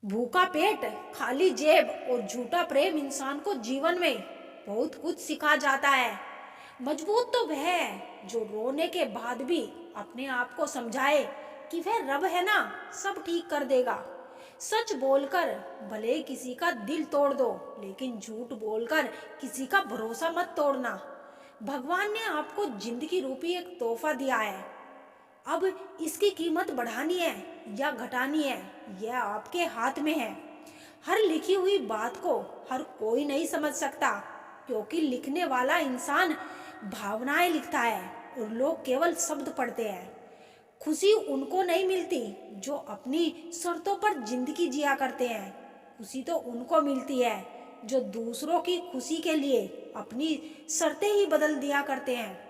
भूखा पेट, खाली जेब और झूठा प्रेम इंसान को जीवन में बहुत कुछ सिखा जाता है। मजबूत तो वह है जो रोने के बाद भी अपने आप को समझाए कि वह रब है ना, सब ठीक कर देगा। सच बोलकर भले ही किसी का दिल तोड़ दो, लेकिन झूठ बोलकर किसी का भरोसा मत तोड़ना। भगवान ने आपको जिंदगी रूपी एक तोहफा दिया है। अब इसकी कीमत बढ़ानी है या घटानी है, यह आपके हाथ में है। हर लिखी हुई बात को हर कोई नहीं समझ सकता, क्योंकि लिखने वाला इंसान भावनाएं लिखता है और लोग केवल शब्द पढ़ते हैं। खुशी उनको नहीं मिलती जो अपनी शर्तों पर जिंदगी जिया करते हैं। खुशी तो उनको मिलती है जो दूसरों की खुशी के लिए अपनी शर्तें ही बदल दिया करते हैं।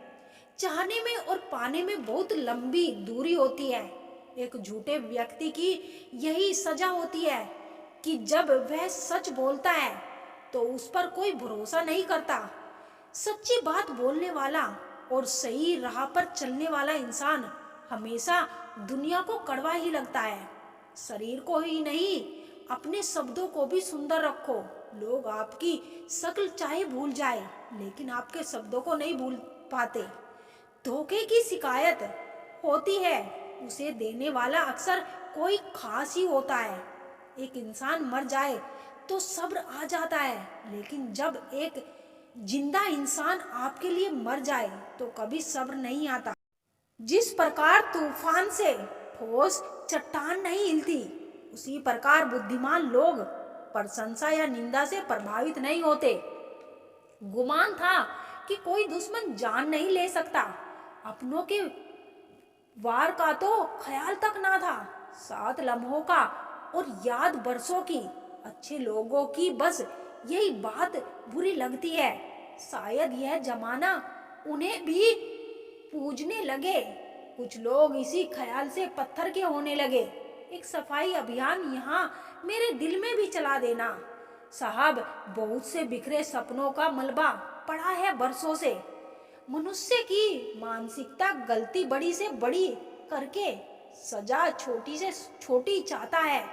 चाहने में और पाने में बहुत लंबी दूरी होती है। एक झूठे व्यक्ति की यही सजा होती है कि जब वह सच बोलता है तो उस पर कोई भरोसा नहीं करता। सच्ची बात बोलने वाला और सही राह पर चलने वाला इंसान हमेशा दुनिया को कड़वा ही लगता है। शरीर को ही नहीं, अपने शब्दों को भी सुंदर रखो। लोग आपकी शक्ल चाहे भूल जाए, लेकिन आपके शब्दों को नहीं भूल पाते। धोखे की शिकायत होती है, उसे देने वाला अक्सर कोई खास ही होता है। एक इंसान मर जाए तो सब्र आ जाता है, लेकिन जब एक जिंदा इंसान आपके लिए मर जाए तो कभी सब्र नहीं आता। जिस प्रकार तूफान से ठोस चट्टान नहीं हिलती, उसी प्रकार बुद्धिमान लोग प्रशंसा या निंदा से प्रभावित नहीं होते। गुमान था कि कोई दुश्मन जान नहीं ले सकता, अपनों के वार का तो ख्याल तक ना था। 7 लम्हों का और याद बरसों की। अच्छे लोगों की बस यही बात बुरी लगती है। शायद यह जमाना उन्हें भी पूजने लगे। कुछ लोग इसी ख्याल से पत्थर के होने लगे। एक सफाई अभियान यहाँ मेरे दिल में भी चला देना साहब। बहुत से बिखरे सपनों का मलबा पड़ा है बरसों से। मनुष्य की मानसिकता गलती बड़ी से बड़ी करके सजा छोटी से छोटी चाहता है।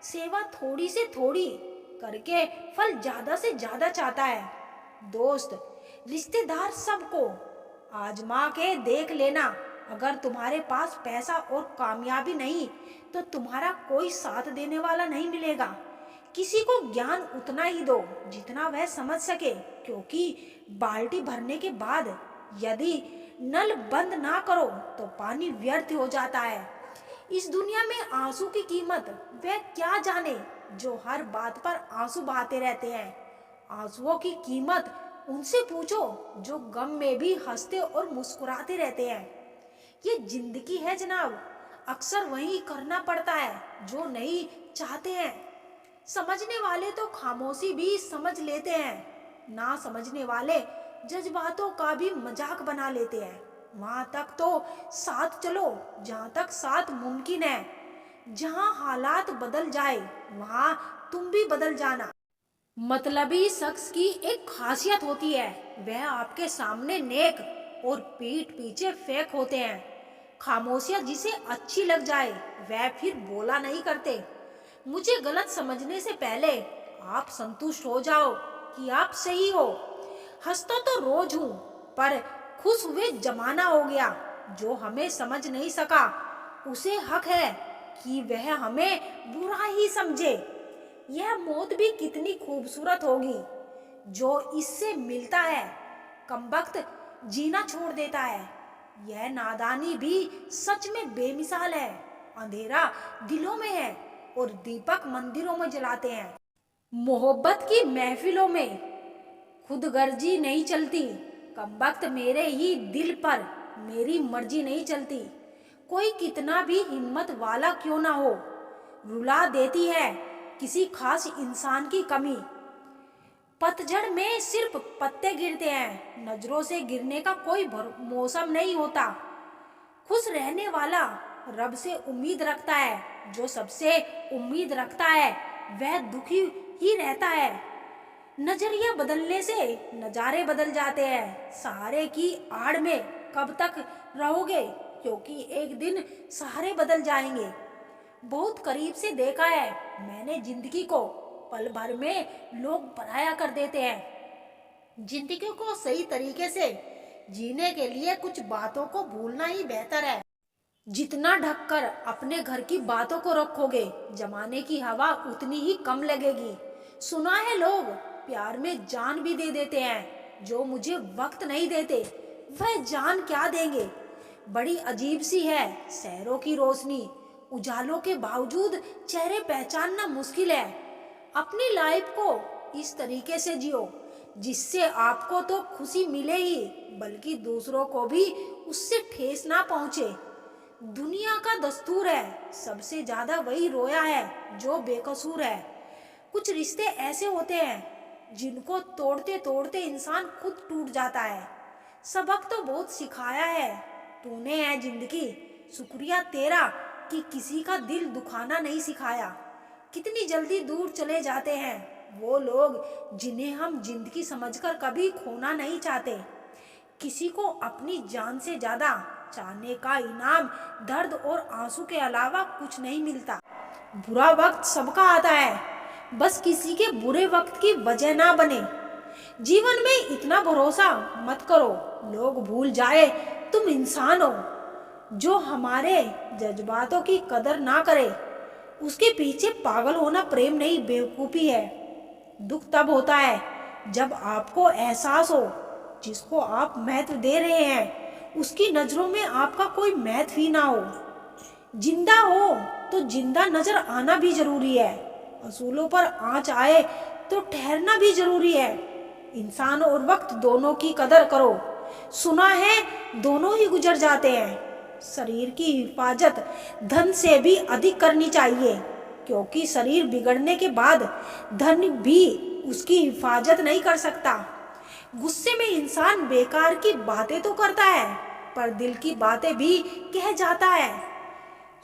सेवा थोड़ी से थोड़ी करके फल ज्यादा से ज्यादा चाहता है। दोस्त, रिश्तेदार सबको आजमा के देख लेना। अगर तुम्हारे पास पैसा और कामयाबी नहीं तो तुम्हारा कोई साथ देने वाला नहीं मिलेगा। किसी को ज्ञान उतना ही दो जितना वह समझ सके, क्योंकि बाल्टी भरने के बाद यदि नल बंद ना करो तो पानी व्यर्थ हो जाता है। इस दुनिया में आंसू की कीमत वह क्या जाने जो हर बात पर आंसू बहाते रहते हैं। आंसुओं की कीमत उनसे पूछो जो गम में भी हंसते और मुस्कुराते रहते हैं। ये जिंदगी है जनाब, अक्सर वही करना पड़ता है जो नहीं चाहते हैं। समझने वाले तो खामोशी भी समझ लेते हैं, ना समझने वाले जज्बातों का भी मजाक बना लेते हैं। वहां तक तो साथ चलो जहां तक साथ मुमकिन है। जहां हालात बदल जाए वहां तुम भी बदल जाना। मतलबी शख्स की एक खासियत होती है, वह आपके सामने नेक और पीठ पीछे फेक होते हैं। खामोशियां जिसे अच्छी लग जाए वह फिर बोला नहीं करते। मुझे गलत समझने से पहले आप संतुष्ट हो जाओ कि आप सही हो। हंसता तो रोज हूं, पर खुश हुए जमाना हो गया। जो हमें समझ नहीं सका उसे हक है कि वह हमें बुरा ही समझे। यह मौत भी कितनी खूबसूरत होगी जो इससे मिलता है। कमबख्त जीना छोड़ देता है। यह नादानी भी सच में बेमिसाल है। अंधेरा दिलों में है और दीपक मंदिरों में जलाते हैं। मोहब्बत की महफिलों में खुदगर्जी नहीं चलती। कमबख्त मेरे ही दिल पर मेरी मर्जी नहीं चलती। कोई कितना भी हिम्मत वाला क्यों ना हो, रुला देती है किसी खास इंसान की कमी। पतझड़ में सिर्फ पत्ते गिरते हैं, नजरों से गिरने का कोई मौसम नहीं होता। खुश रहने वाला रब से उम्मीद रखता है, जो सबसे उम्मीद रखता है वह दुखी ही रहता है। नजरिया बदलने से नजारे बदल जाते हैं। सहारे की आड़ में कब तक रहोगे, क्योंकि एक दिन सहारे बदल जाएंगे। बहुत करीब से देखा है मैंने जिंदगी को पल भर में लोग पराया कर देते हैं। जिंदगी को सही तरीके से जीने के लिए कुछ बातों को भूलना ही बेहतर है। जितना ढककर अपने घर की बातों को रखोगे, जमाने की हवा उतनी ही कम लगेगी। सुना है लोग प्यार में जान भी दे देते हैं। जो मुझे वक्त नहीं देते वह जान क्या देंगे। बड़ी अजीब सी है शहरों की रोशनी, उजालों के बावजूद चेहरे पहचानना मुश्किल है। अपनी लाइफ को इस तरीके से जियो जिससे आपको तो खुशी मिले ही, बल्कि दूसरों को भी उससे ठेस ना पहुंचे। दुनिया का दस्तूर है सबसे ज्यादा वही रोया है जो बेकसूर है। कुछ रिश्ते ऐसे होते हैं जिनको तोड़ते तोड़ते इंसान खुद टूट जाता है। सबक तो बहुत सिखाया है तूने है जिंदगी, शुक्रिया तेरा कि किसी का दिल दुखाना नहीं सिखाया। कितनी जल्दी दूर चले जाते हैं वो लोग जिन्हें हम जिंदगी समझकर कभी खोना नहीं चाहते। किसी को अपनी जान से ज्यादा चाहने का इनाम दर्द और आंसू के अलावा कुछ नहीं मिलता। बुरा वक्त सबका आता है, बस किसी के बुरे वक्त की वजह ना बने। जीवन में इतना भरोसा मत करो लोग भूल जाए तुम इंसान हो। जो हमारे जज्बातों की कदर ना करे उसके पीछे पागल होना प्रेम नहीं बेवकूफ़ी है। दुख तब होता है जब आपको एहसास हो जिसको आप महत्व दे रहे हैं उसकी नजरों में आपका कोई महत्व ही ना हो। जिंदा हो तो जिंदा नजर आना भी जरूरी है। असूलों पर आंच आए तो ठहरना भी जरूरी है। इंसान और वक्त दोनों की कदर करो। सुना है दोनों ही गुजर जाते हैं। शरीर की हिफाजत धन से भी अधिक करनी चाहिए, क्योंकि शरीर बिगड़ने के बाद धन भी उसकी हिफाजत नहीं कर सकता। गुस्से में इंसान बेकार की बातें तो करता है पर दिल की बातें भी कह जाता है।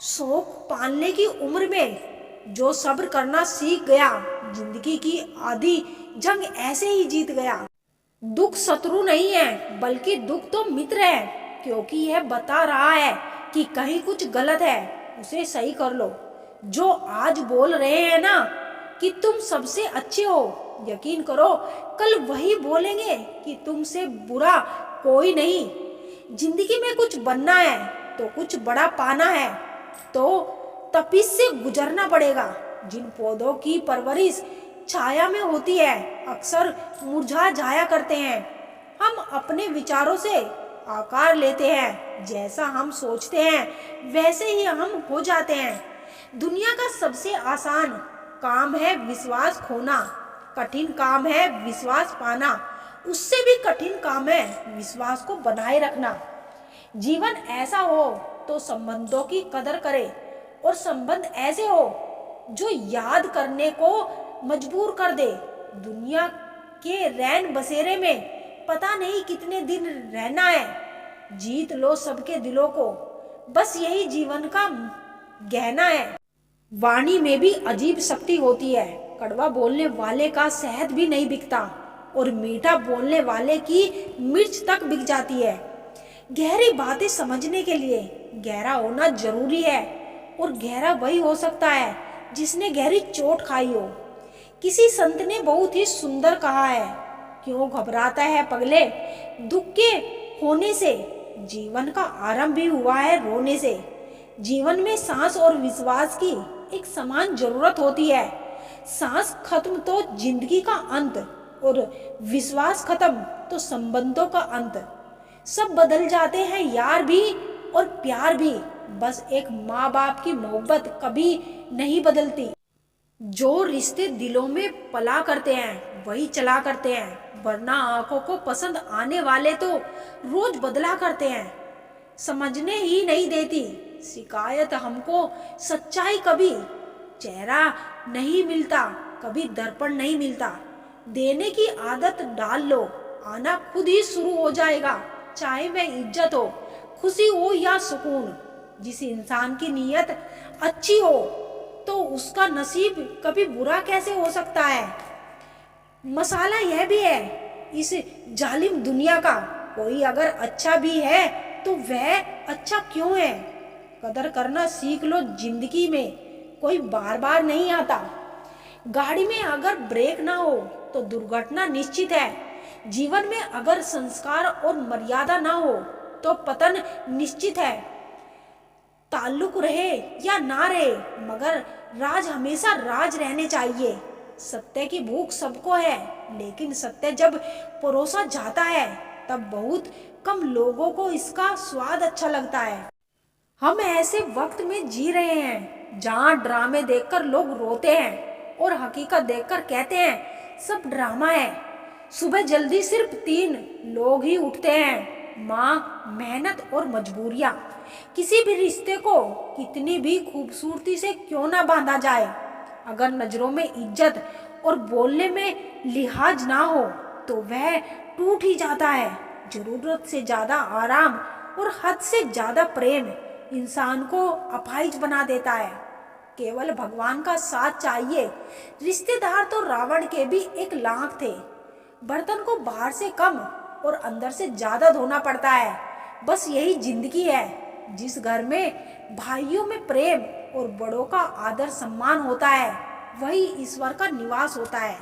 शौक पालने की उम्र में जो सब्र करना सीख गया जिंदगी की आधी जंग ऐसे ही जीत गया। दुख शत्रु नहीं है बल्कि दुख तो मित्र है, क्योंकि यह बता रहा है कि कहीं कुछ गलत है उसे सही कर लो। जो आज बोल रहे हैं ना कि तुम सबसे अच्छे हो, यकीन करो कल वही बोलेंगे कि तुमसे बुरा कोई नहीं। जिंदगी में कुछ बनना है तो कुछ बड़ा पाना है तो तपिश से गुजरना पड़ेगा। जिन पौधों की परवरिश छाया में होती है अक्सर मुरझा जाया करते हैं। हम अपने विचारों से आकार लेते हैं, जैसा हम सोचते हैं वैसे ही हम हो जाते हैं। दुनिया का सबसे आसान काम है विश्वास खोना, कठिन काम है विश्वास पाना, उससे भी कठिन काम है विश्वास को बनाए रखना। जीवन ऐसा हो तो संबंधों की कदर करे और संबंध ऐसे हो जो याद करने को मजबूर कर दे। दुनिया के रैन बसेरे में पता नहीं कितने दिन रहना है। जीत लो सबके दिलों को, बस यही जीवन का गहना है। वाणी में भी अजीब शक्ति होती है। कड़वा बोलने वाले का शहद भी नहीं बिकता और मीठा बोलने वाले की मिर्च तक बिक जाती है। गहरी बातें समझने के लिए गहरा होना जरूरी है और गहरा वही हो सकता है जिसने गहरी चोट खाई हो। किसी संत ने बहुत ही सुंदर कहा है, क्यों घबराता है पगले दुख के होने से, जीवन का आरंभ भी हुआ है रोने से। जीवन में सांस और विश्वास की एक समान जरूरत होती है। सांस खत्म तो जिंदगी का अंत और विश्वास खत्म तो संबंधों का अंत। सब बदल जाते हैं यार भी और प्यार भी, बस एक माँ बाप की मोहब्बत कभी नहीं बदलती। जो रिश्ते दिलों में पला करते हैं वही चला करते हैं, वरना आंखों को पसंद आने वाले तो रोज बदला करते हैं। समझने ही नहीं देती शिकायत हमको सच्चाई, कभी चेहरा नहीं मिलता कभी दर्पण नहीं मिलता। देने की आदत डाल लो, आना खुद ही शुरू हो जाएगा। चाहे वह इज्जत हो, खुशी हो या सुकून, जिस इंसान की नीयत अच्छी हो तो उसका नसीब कभी बुरा कैसे हो सकता है। मसाला यह भी है इस जालिम दुनिया का, कोई अगर अच्छा भी है तो वह अच्छा क्यों है। कदर करना सीख लो जिंदगी में, कोई बार बार नहीं आता। गाड़ी में अगर ब्रेक ना हो तो दुर्घटना निश्चित है। जीवन में अगर संस्कार और मर्यादा ना हो तो पतन निश्चित है। ताल्लुक रहे या ना रहे, मगर राज हमेशा राज रहने चाहिए। सत्य की भूख सबको है, लेकिन सत्य जब परोसा जाता है तब बहुत कम लोगों को इसका स्वाद अच्छा लगता है। हम ऐसे वक्त में जी रहे हैं जहां ड्रामे देखकर लोग रोते हैं और हकीकत देखकर कहते हैं सब ड्रामा है। सुबह जल्दी सिर्फ 3 लोग ही उठते हैं, माँ, मेहनत और मजबूरियां। किसी भी रिश्ते को कितनी भी खूबसूरती से क्यों ना बांधा जाए, अगर नजरों में इज्जत और बोलने में लिहाज ना हो तो वह टूट ही जाता है। जरूरत से ज्यादा आराम और हद से ज्यादा प्रेम इंसान को अपाहिज बना देता है। केवल भगवान का साथ चाहिए। रिश्तेदार तो रावण के भी एक लाख थे। बर्तन को बाहर से कम और अंदर से ज्यादा धोना पड़ता है। बस यही जिंदगी है। जिस घर में भाइयों में प्रेम और बड़ों का आदर सम्मान होता है, वही ईश्वर का निवास होता है।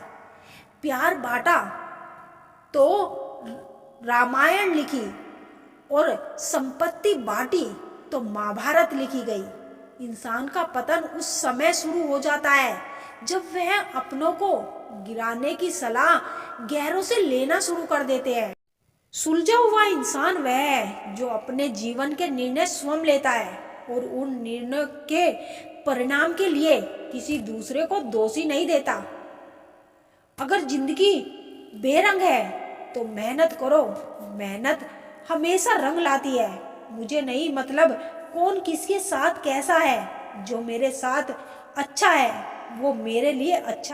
प्यार बांटा तो रामायण लिखी और संपत्ति बांटी तो महाभारत लिखी गई। इंसान का पतन उस समय शुरू हो जाता है जब वह अपनों को गिराने की सलाह गैरों से लेना शुरू कर देते हैं। सुलझा हुआ इंसान वह है जो अपने जीवन के निर्णय स्वयं लेता है और उन निर्णय के परिणाम के लिए किसी दूसरे को दोषी नहीं देता। अगर जिंदगी बेरंग है तो मेहनत करो। मेहनत हमेशा रंग लाती है। मुझे नहीं मतलब कौन किसके साथ कैसा है, जो मेरे साथ अच्छा है वो मेरे लिए अच्छा